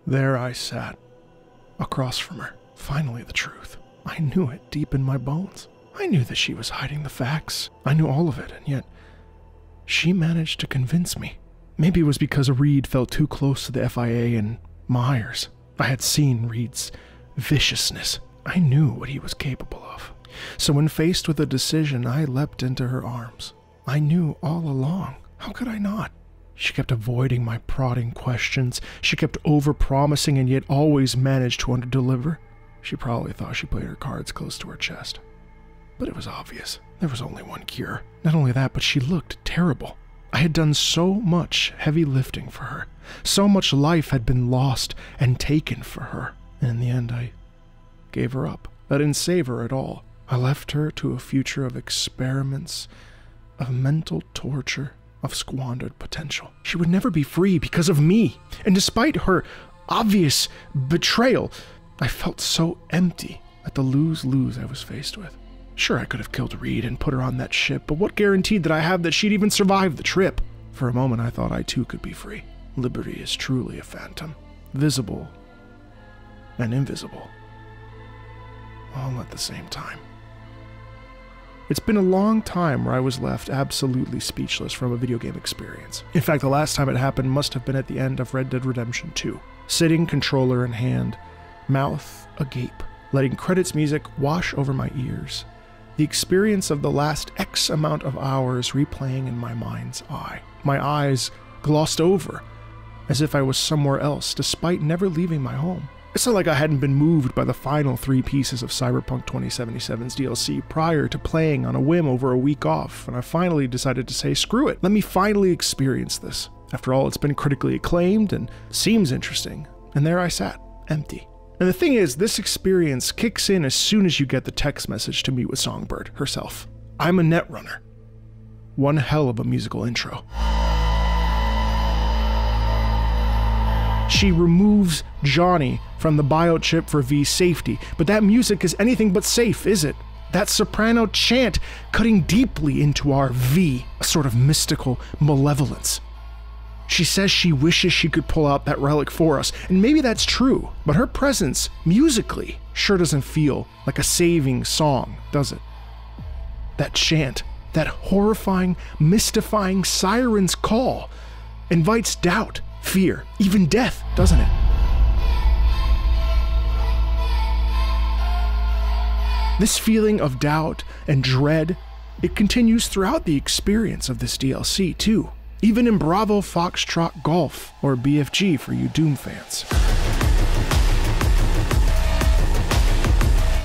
There I sat, across from her. Finally the truth. I knew it deep in my bones. I knew that she was hiding the facts. I knew all of it, and yet she managed to convince me. Maybe it was because Reed felt too close to the FIA and Myers. I had seen Reed's viciousness. I knew what he was capable of. So when faced with a decision, I leapt into her arms. I knew all along. How could I not? She kept avoiding my prodding questions. She kept over-promising and yet always managed to under-deliver. She probably thought she played her cards close to her chest. But it was obvious. There was only one cure. Not only that, but she looked terrible. I had done so much heavy lifting for her. So much life had been lost and taken for her. And in the end, I gave her up. I didn't save her at all. I left her to a future of experiments, of mental torture, of squandered potential. She would never be free because of me. And despite her obvious betrayal, I felt so empty at the lose-lose I was faced with. Sure, I could have killed Reed and put her on that ship, but what guarantee did I have that she'd even survive the trip? For a moment, I thought I too could be free. Liberty is truly a phantom, visible and invisible, all at the same time. It's been a long time where I was left absolutely speechless from a video game experience. In fact, the last time it happened must have been at the end of Red Dead Redemption 2. Sitting, controller in hand, mouth agape, letting credits music wash over my ears. The experience of the last X amount of hours replaying in my mind's eye. My eyes glossed over, as if I was somewhere else, despite never leaving my home. It's not like I hadn't been moved by the final 3 pieces of Cyberpunk 2077's DLC prior to playing on a whim over a week off, and I finally decided to say, screw it, let me finally experience this. After all, it's been critically acclaimed and seems interesting, and there I sat, empty. And the thing is, this experience kicks in as soon as you get the text message to meet with Songbird herself. I'm a netrunner. One hell of a musical intro. She removes Johnny from the biochip for V's safety, but that music is anything but safe, is it? That soprano chant cutting deeply into our V, a sort of mystical malevolence. She says she wishes she could pull out that relic for us, and maybe that's true, but her presence, musically, sure doesn't feel like a saving song, does it? That chant, that horrifying, mystifying siren's call, invites doubt, fear, even death, doesn't it? This feeling of doubt and dread, it continues throughout the experience of this DLC too. Even in Bravo Foxtrot Golf, or BFG for you Doom fans.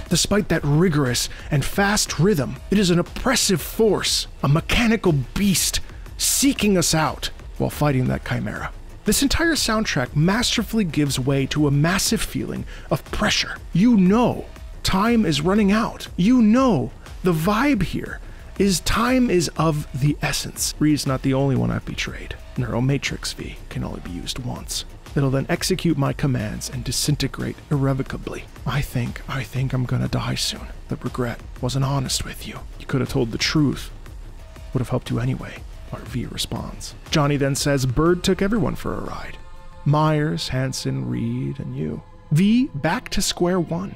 Despite that rigorous and fast rhythm, it is an oppressive force, a mechanical beast, seeking us out while fighting that chimera. This entire soundtrack masterfully gives way to a massive feeling of pressure. You know time is running out. You know the vibe here is time is of the essence. Reed's not the only one I've betrayed. Neuromatrix V can only be used once. It'll then execute my commands and disintegrate irrevocably. I think I'm gonna die soon. The regret wasn't honest with you. You could have told the truth. Would have helped you anyway. Our V responds. Johnny then says Bird took everyone for a ride. Myers, Hansen, Reed, and you. V back to square one.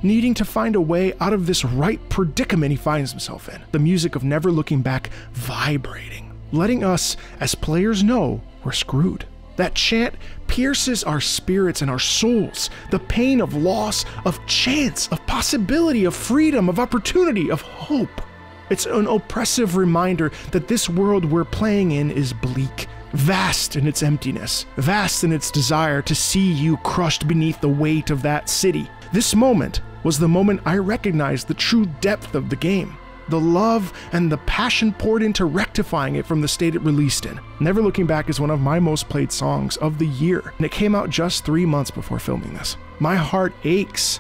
Needing to find a way out of this right predicament he finds himself in. The music of Never Looking Back vibrating, letting us, as players know, we're screwed. That chant pierces our spirits and our souls. The pain of loss, of chance, of possibility, of freedom, of opportunity, of hope. It's an oppressive reminder that this world we're playing in is bleak, vast in its emptiness, vast in its desire to see you crushed beneath the weight of that city. This moment was the moment I recognized the true depth of the game. The love and the passion poured into rectifying it from the state it released in. Never Looking Back is one of my most played songs of the year, and it came out just 3 months before filming this. My heart aches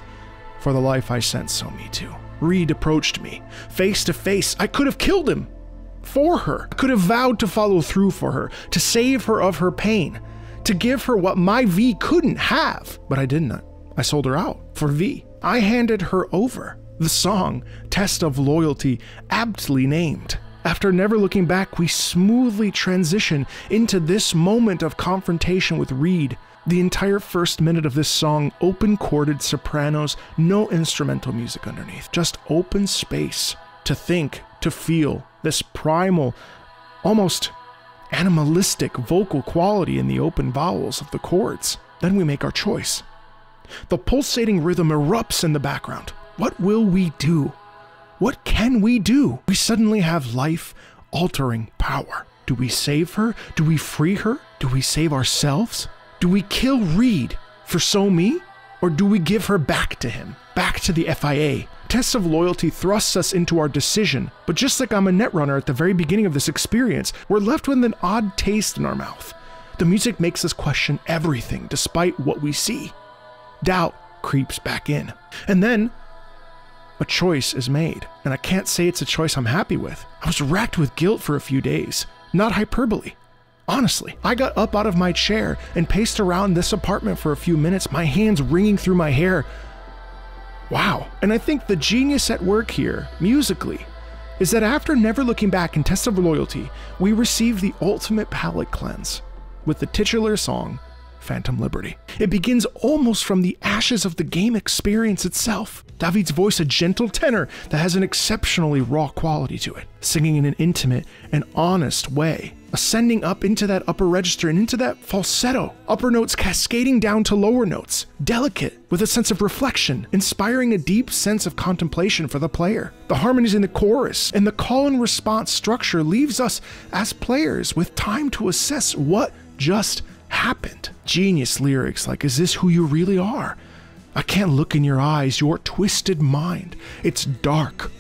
for the life I sent So Me to. Reed approached me, face to face. I could have killed him for her. I could have vowed to follow through for her, to save her of her pain, to give her what my V couldn't have. But I didn't. I sold her out for V. I handed her over. The song, Test of Loyalty, aptly named. After Never Looking Back, we smoothly transition into this moment of confrontation with Reed, The entire first minute of this song, open chorded sopranos, no instrumental music underneath, just open space to think, to feel, this primal, almost animalistic vocal quality in the open vowels of the chords. Then we make our choice. The pulsating rhythm erupts in the background. What will we do? What can we do? We suddenly have life-altering power. Do we save her? Do we free her? Do we save ourselves? Do we kill Reed for So Me? Or do we give her back to him? Back to the FIA? Tests of Loyalty thrusts us into our decision, but just like I'm a netrunner at the very beginning of this experience, we're left with an odd taste in our mouth. The music makes us question everything despite what we see. Doubt creeps back in. And then a choice is made, and I can't say it's a choice I'm happy with. I was racked with guilt for a few days. Not hyperbole. Honestly, I got up out of my chair and paced around this apartment for a few minutes, my hands wringing through my hair. Wow. And I think the genius at work here, musically, is that after never looking back in Test of Loyalty, we receive the ultimate palate cleanse with the titular song, Phantom Liberty. It begins almost from the ashes of the game experience itself. David's voice a gentle tenor that has an exceptionally raw quality to it, singing in an intimate and honest way, ascending up into that upper register and into that falsetto, upper notes cascading down to lower notes, delicate with a sense of reflection, inspiring a deep sense of contemplation for the player. The harmonies in the chorus and the call and response structure leaves us as players with time to assess what just happened. Genius lyrics like, "Is this who you really are? I can't look in your eyes, your twisted mind. It's dark,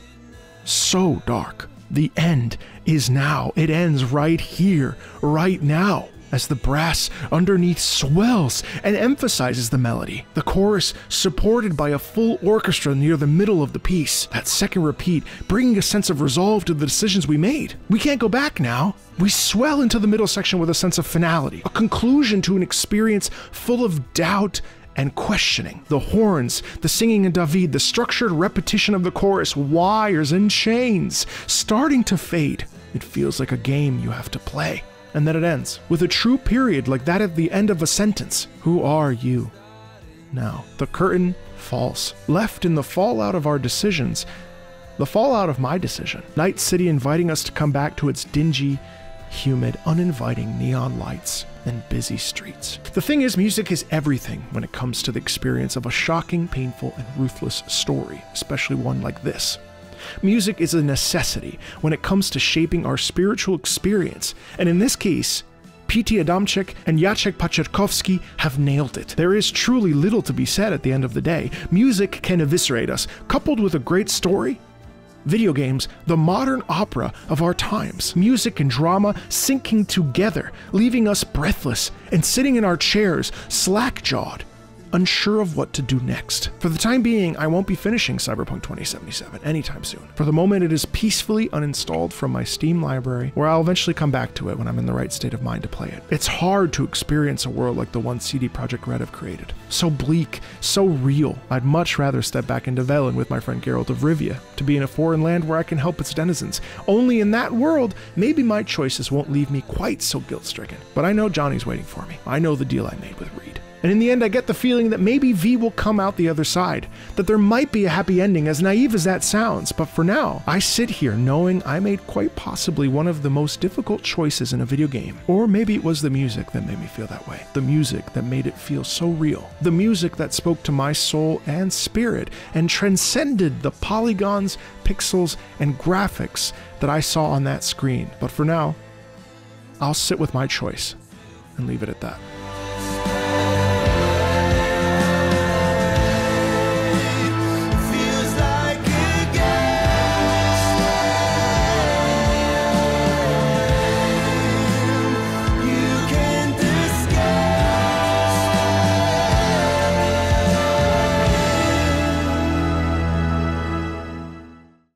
so dark. The end is now. It ends right here, right now." As the brass underneath swells and emphasizes the melody. The chorus supported by a full orchestra near the middle of the piece. That second repeat, bringing a sense of resolve to the decisions we made. We can't go back now. We swell into the middle section with a sense of finality, a conclusion to an experience full of doubt and questioning. The horns, the singing in David, the structured repetition of the chorus, wires and chains, starting to fade. It feels like a game you have to play. And then it ends with a true period like that at the end of a sentence. Who are you now? The curtain falls, left in the fallout of our decisions, the fallout of my decision. Night City inviting us to come back to its dingy, humid, uninviting neon lights and busy streets. The thing is, music is everything when it comes to the experience of a shocking, painful, and ruthless story, especially one like this. Music is a necessity when it comes to shaping our spiritual experience, and in this case, P.T. Adamczyk and Jacek Paczerkowski have nailed it. There is truly little to be said at the end of the day. Music can eviscerate us, coupled with a great story. Video games, the modern opera of our times. Music and drama syncing together, leaving us breathless and sitting in our chairs, slack-jawed, unsure of what to do next. For the time being, I won't be finishing Cyberpunk 2077 anytime soon. For the moment, it is peacefully uninstalled from my Steam library, where I'll eventually come back to it when I'm in the right state of mind to play it. It's hard to experience a world like the one CD Projekt Red have created. So bleak, so real. I'd much rather step back into Velen with my friend Geralt of Rivia, to be in a foreign land where I can help its denizens. Only in that world, maybe my choices won't leave me quite so guilt-stricken. But I know Johnny's waiting for me. I know the deal I made with Reed. And in the end, I get the feeling that maybe V will come out the other side, that there might be a happy ending, as naive as that sounds. But for now, I sit here knowing I made quite possibly one of the most difficult choices in a video game. Or maybe it was the music that made me feel that way. The music that made it feel so real. The music that spoke to my soul and spirit and transcended the polygons, pixels, and graphics that I saw on that screen. But for now, I'll sit with my choice and leave it at that.